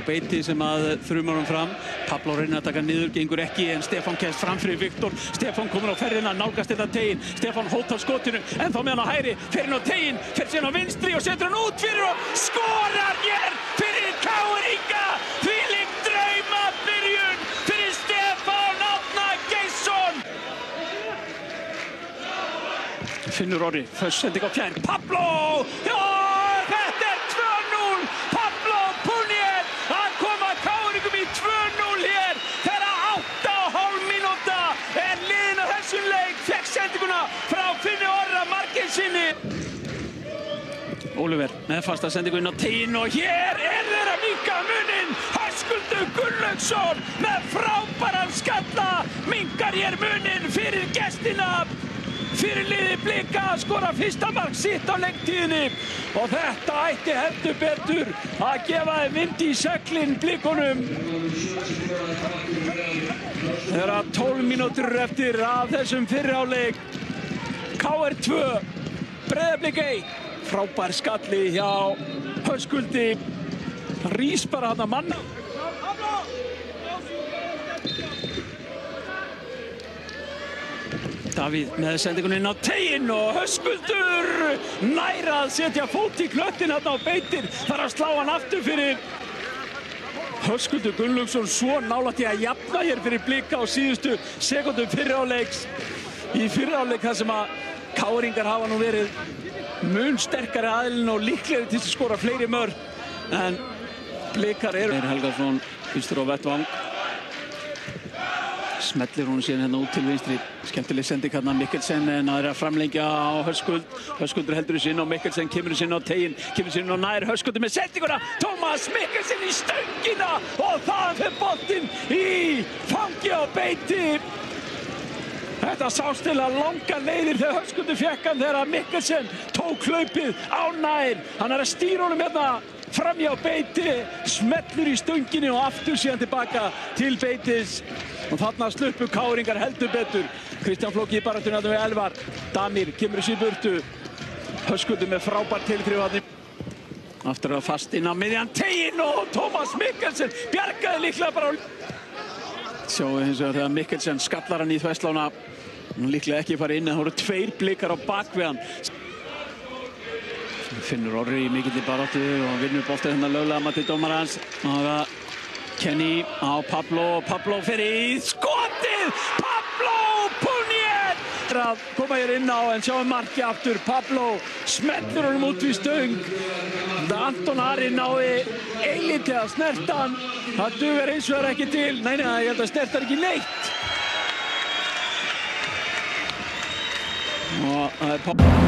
Beiti sem að þrumar fram. Pablo reynir að taka niður, gengur ekki, en Stefán kemst fram fyrir Viktor. Stefán komur á ferðina, nálgast þetta teginn. Stefán hótar skotinu, en þá með hann á hægri, fer inn á teginn, fer síðan á vinstri og setur hann út fyrir og skorar hér fyrir KR-inga. Þvílík draumabyrjun fyrir Stefán Árna Geirsson. Finnur Orri, föst sending á fjær. Pablo! Já! Þetta er 2-0! Pablo Punier að koma KR-ingum í 2-0 hér þegar 8,5 mínúta er liðin af þessum leik. Fékk sendinguna frá Finni Orra Margeirssyni. Oliver með fasta sendingu inn á teginn og hér er þeirra minnka muninn. Höskuldur Gunnlaugsson með frábæran skalla minnkar hér muninn fyrir gestina. Fyrir liði Blika að skora fyrsta mark sitt á leiktíðinni og þetta ætti heldur betur að gefa þeim vind í seglin Blikunum. Þegar 12 mínútur eftir af þessum fyrri hálfleik. KR 2, Breiðablik 1. Frábær skalli hjá Höskuldi. Hann rís bara þarna mann. Davíð með sendingunni inn á teginn og Höskuldur nær að setja fót í klöttin þarna á Beitir. Þarf að slá hann aftur fyrir Höskuldur Gunnlaugsson svo nálægt í að jafna hér fyrir Blika á síðustu sekúndum fyrri hálfleiks. Í fyrri hálfleik þar sem að KR-ingar hafa nú verið mun sterkari aðilinn og líklegri til að skora fleiri mörk. En Blikar eru. Helgason fyrstur á vettvang. Smellir hún síðan hérna út til vinstri. Skemmtileg sending hérna Mikkelsen en það er að framlengja á Höskuld. Höskuldur heldur þessu inn og Mikkelsen kemur þessu inn á teginn. Kemur þessu inn og nær Höskuldur með sendinguna. Tómas Mikkelsen í stöngina og þaðan fer boltinn í fangi á Beiti. Þetta sást til að langa leiðir þegar Höskuldur fékk hann þegar Mikkelsen tók hlaupið á nær. Hann er að stýra honum hérna framhjá Beiti, smellur í stönginni og aftur síðan tilbaka til Beitis. Og þarna sluppu KR-ingar heldur betur. Kristján Flóki í baráttunni við Elvar. Damir kemur þessu í burtu. Höskuldur með frábært tilþrif. Aftur að fast inn á miðjan teginn og Tómas Mikkelsen bjargaði líklega bara á. Sjáum við hins vegar þegar Mikkelsen skallar hann í þverslána. Hann líklega ekki farið inn en það voru 2 Blikar á bak við hann. Finnur Orri í mikilli baráttu og vinnur boltið hérna löglega mati dómarans. Kenny á Pablo. Pablo fyrir í skotið. Pablo Punier að koma hér inn á en sjáum marki aftur. Pablo smellur honum út við stöng. Anton Ari náði eilítið að snerta hann. Það dugar eins og er ekki til. Nei, ég held að snerta ekki neitt. Og það er Pablo.